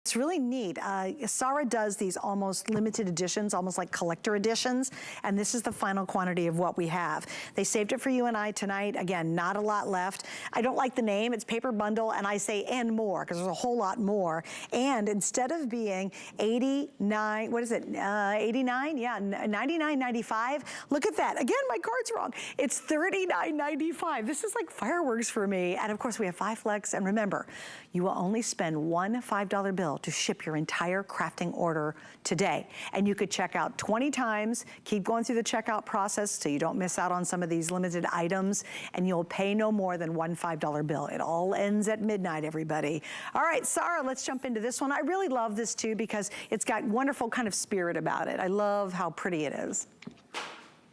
It's really neat. Sara does these almost limited editions, almost like collector editions, and this is the final quantity of what we have. They saved it for you and I tonight. Again, not a lot left. I don't like the name. It's paper bundle, and I say and more, because there's a whole lot more. And instead of being 89, what is it, 89? Yeah, 99.95. Look at that. Again, my card's wrong. It's 39.95. This is like fireworks for me. And of course, we have 5 flex. And remember, you will only spend one $5 bill to ship your entire crafting order today. And you could check out 20 times, keep going through the checkout process so you don't miss out on some of these limited items, and you'll pay no more than one $5 bill. It all ends at midnight, everybody. All right, Sara, let's jump into this one. I really love this too because it's got wonderful kind of spirit about it. I love how pretty it is.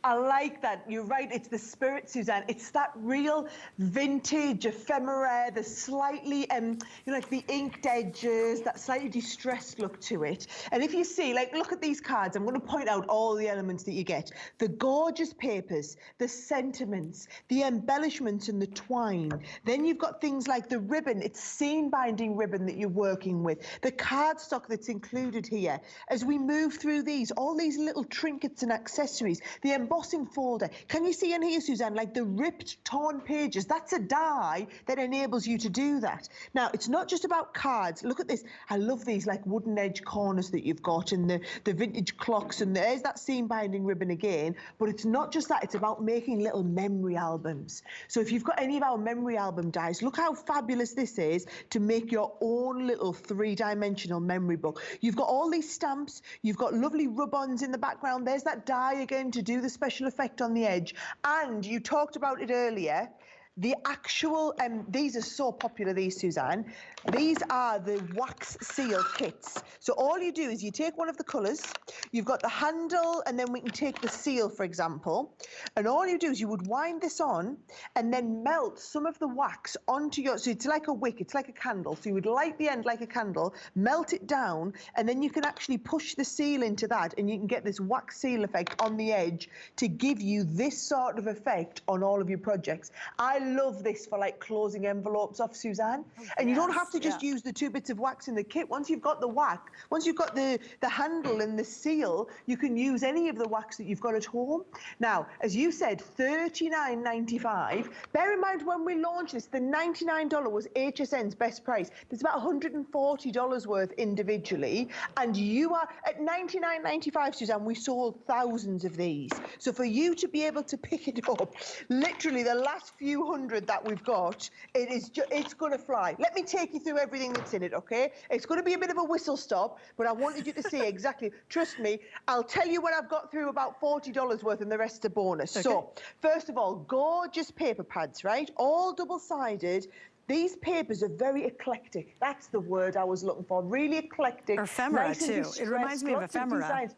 I like that. You're right. It's the spirit, Suzanne. It's that real vintage ephemera, the slightly, you know, like the inked edges, that slightly distressed look to it. And if you see, like, look at these cards. I'm going to point out all the elements that you get. The gorgeous papers, the sentiments, the embellishments and the twine. Then you've got things like the ribbon. It's seam binding ribbon that you're working with. The cardstock that's included here. As we move through these, all these little trinkets and accessories, the embossing folder. Can you see in here, Suzanne, like the ripped, torn pages? That's a die that enables you to do that. Now, it's not just about cards. Look at this. I love these like wooden edge corners that you've got and the vintage clocks, and there's that seam binding ribbon again. But it's not just that. It's about making little memory albums. So if you've got any of our memory album dies, look how fabulous this is to make your own little 3-dimensional memory book. You've got all these stamps. You've got lovely rub-ons in the background. There's that die again to do the special effect on the edge. And you talked about it earlier, the actual, these are so popular, these, Suzanne. These are the wax seal kits. So all you do is you take one of the colours, you've got the handle, and then we can take the seal, for example. And all you do is you would wind this on and then melt some of the wax onto your, so it's like a wick, it's like a candle. So you would light the end like a candle, melt it down, and then you can actually push the seal into that, and you can get this wax seal effect on the edge to give you this sort of effect on all of your projects. I love this for like closing envelopes off, Suzanne. And you don't have to just use the 2 bits of wax in the kit. Once you've got the wax, once you've got the handle and the seal, you can use any of the wax that you've got at home. Now, as you said, $39.95. Bear in mind when we launched this, the $99 was HSN's best price. There's about $140 worth individually. And you are at $99.95, Suzanne, we sold thousands of these. So for you to be able to pick it up, literally the last few hundred that we've got, it's going to fly. Let me take you through everything that's in it, okay? It's going to be a bit of a whistle stop, but I wanted you to see exactly. Trust me, I'll tell you when I've got through about $40 worth and the rest a bonus. Okay. So, first of all, gorgeous paper pads, right? All double-sided. These papers are very eclectic. That's the word I was looking for. Really eclectic. Ephemera, nice too. It reminds me of ephemera.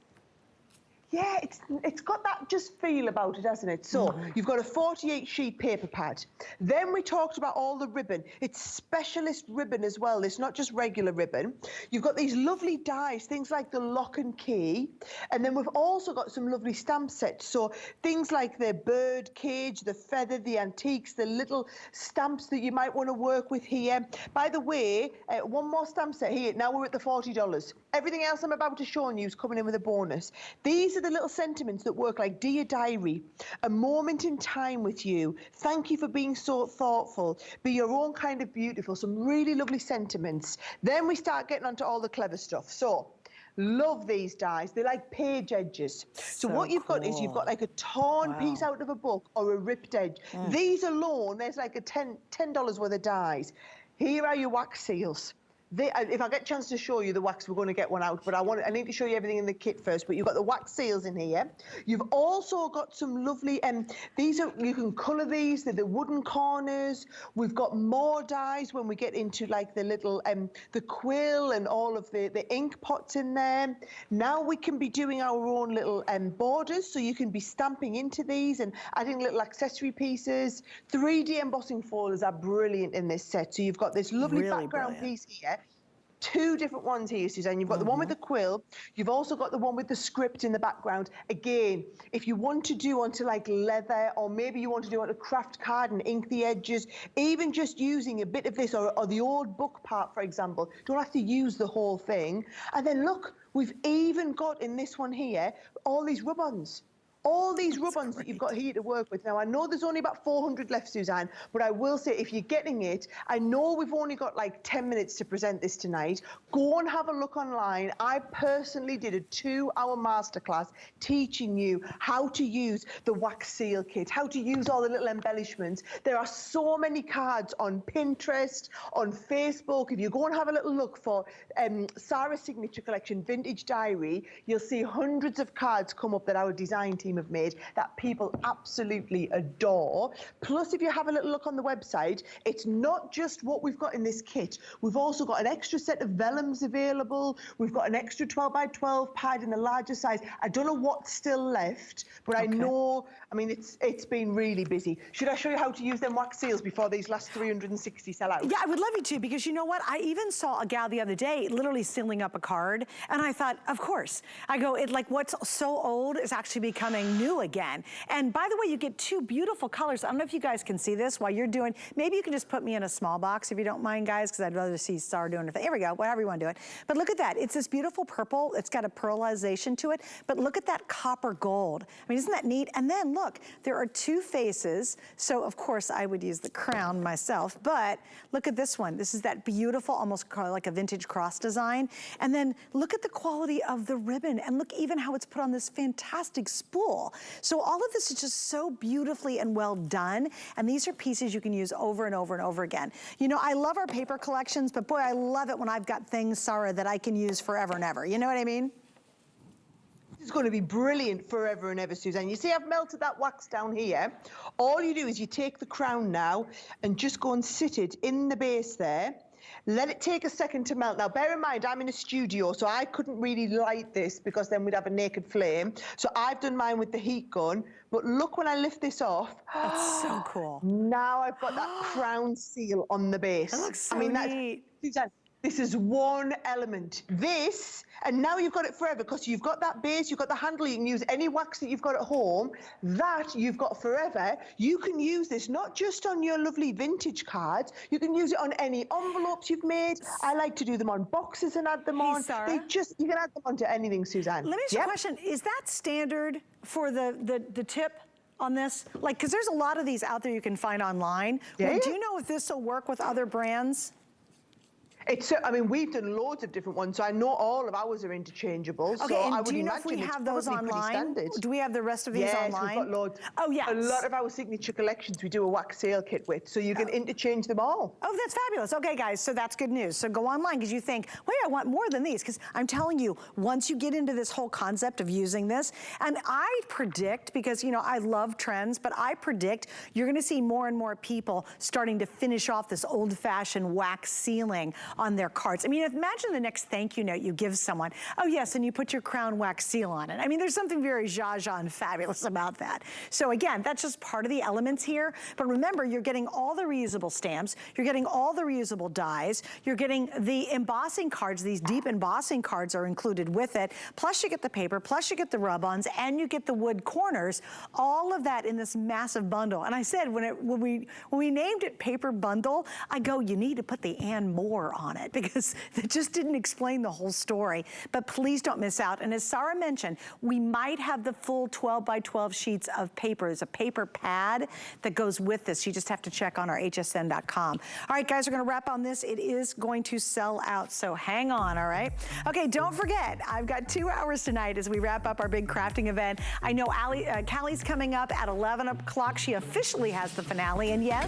Yeah, it's got that just feel about it, hasn't it? So you've got a 48-sheet paper pad. Then we talked about all the ribbon. It's specialist ribbon as well. It's not just regular ribbon. You've got these lovely dies, things like the lock and key. And then we've also got some lovely stamp sets. So things like the bird cage, the feather, the antiques, the little stamps that you might want to work with here. By the way, one more stamp set here. Now we're at the $40. Everything else I'm about to show you is coming in with a bonus. These are the little sentiments that work like Dear Diary, a moment in time with you. Thank you for being so thoughtful. Be your own kind of beautiful. Some really lovely sentiments. Then we start getting onto all the clever stuff. So, love these dies. They're like page edges. So what you've got is you've got like a torn piece out of a book or a ripped edge. These alone, there's like a $10 worth of dies. Here are your wax seals. If I get a chance to show you the wax, we're going to get one out, but I need to show you everything in the kit first. But you've got the wax seals in here. You've also got some lovely, these are, you can colour these, they're the wooden corners. We've got more dies when we get into like the little, the quill and all of the ink pots in there. Now we can be doing our own little borders, so you can be stamping into these and adding little accessory pieces. 3D embossing folders are brilliant in this set. So you've got this lovely background piece here. two different ones here, Suzanne. You've got the one with the quill. You've also got the one with the script in the background. Again, if you want to do onto like leather, or maybe you want to do onto craft card and ink the edges, even just using a bit of this or the old book part, for example, don't have to use the whole thing. And then look, we've even got in this one here, all these rub-ons. All these rub-ons that you've got here to work with. Now, I know there's only about 400 left, Suzanne, but I will say if you're getting it, I know we've only got like 10 minutes to present this tonight. Go and have a look online. I personally did a 2-hour masterclass teaching you how to use the wax seal kit, how to use all the little embellishments. There are so many cards on Pinterest, on Facebook. If you go and have a little look for Sara's Signature Collection Vintage Diary, you'll see hundreds of cards come up that our design team have made that people absolutely adore. Plus, if you have a little look on the website, it's not just what we've got in this kit. We've also got an extra set of vellums available. We've got an extra 12 by 12 pad in the larger size. I don't know what's still left, but I know, I mean, it's been really busy. Should I show you how to use them wax seals before these last 360 sell out? Yeah, I would love you to, because you know what? I even saw a gal the other day literally sealing up a card, and I thought, of course. I go, it like what's so old is actually becoming new again. And by the way, you get two beautiful colors. I don't know if you guys can see this while you're doing, maybe you can just put me in a small box if you don't mind, guys, because I'd rather see Sara doing it. Here we go, whatever you want to do it. But look at that, it's this beautiful purple. It's got a pearlization to it, but look at that copper gold. I mean, isn't that neat? And then look, there are two faces. So of course I would use the crown myself, but look at this one. This is that beautiful, almost like a vintage cross design. And then look at the quality of the ribbon, and look even how it's put on this fantastic spool. So all of this is just so beautifully and well done. And these are pieces you can use over and over and over again. You know, I love our paper collections, but boy, I love it when I've got things, Sara, that I can use forever and ever. You know what I mean? It's going to be brilliant forever and ever, Suzanne. You see I've melted that wax down here. All you do is you take the crown now and just go and sit it in the base there. Let it take a second to melt. Now, bear in mind, I'm in a studio, so I couldn't really light this because then we'd have a naked flame. So I've done mine with the heat gun. But look when I lift this off. That's so cool. Now I've got that crown seal on the base. That looks so neat. Suzanne, this is one element. This, and now you've got it forever because you've got that base, you've got the handle, you can use any wax that you've got at home. That you've got forever. You can use this not just on your lovely vintage cards, you can use it on any envelopes you've made. I like to do them on boxes and add them on. Sara. You can add them onto anything, Suzanne. Let me ask you a question. Is that standard for the tip on this? Like, because there's a lot of these out there you can find online. Yeah. Well, do you know if this will work with other brands? I mean, we've done loads of different ones, so I know all of ours are interchangeable. Okay, so and I would do you know if we imagine have it's those probably pretty online? standard. Do we have the rest of these online? Yes, we've got loads. Oh, yes. A lot of our signature collections we do a wax sale kit with, so you can interchange them all. Oh, that's fabulous. Okay, guys, so that's good news. So go online because you think, wait, I want more than these. Because I'm telling you, once you get into this whole concept of using this, and I predict, because, you know, I love trends, but I predict you're going to see more and more people starting to finish off this old-fashioned wax sealing on their cards. I mean, imagine the next thank you note you give someone. Oh, yes, and you put your crown wax seal on it. I mean, there's something very zha-zha and fabulous about that. So again, that's just part of the elements here. But remember, you're getting all the reusable stamps. You're getting all the reusable dies. You're getting the embossing cards. These deep embossing cards are included with it. Plus you get the paper, plus you get the rub-ons, and you get the wood corners. All of that in this massive bundle. And I said, when we named it Paper Bundle, I go, you need to put the and more on it, because it just didn't explain the whole story. But please don't miss out. And as Sara mentioned, we might have the full 12 by 12 sheets of paper. There's a paper pad that goes with this. You just have to check on our hsn.com. All right, guys, we're going to wrap on this. It is going to sell out, so hang on, all right? Okay, don't forget, I've got 2 hours tonight as we wrap up our big crafting event. I know Callie's coming up at 11 o'clock. She officially has the finale, and yes,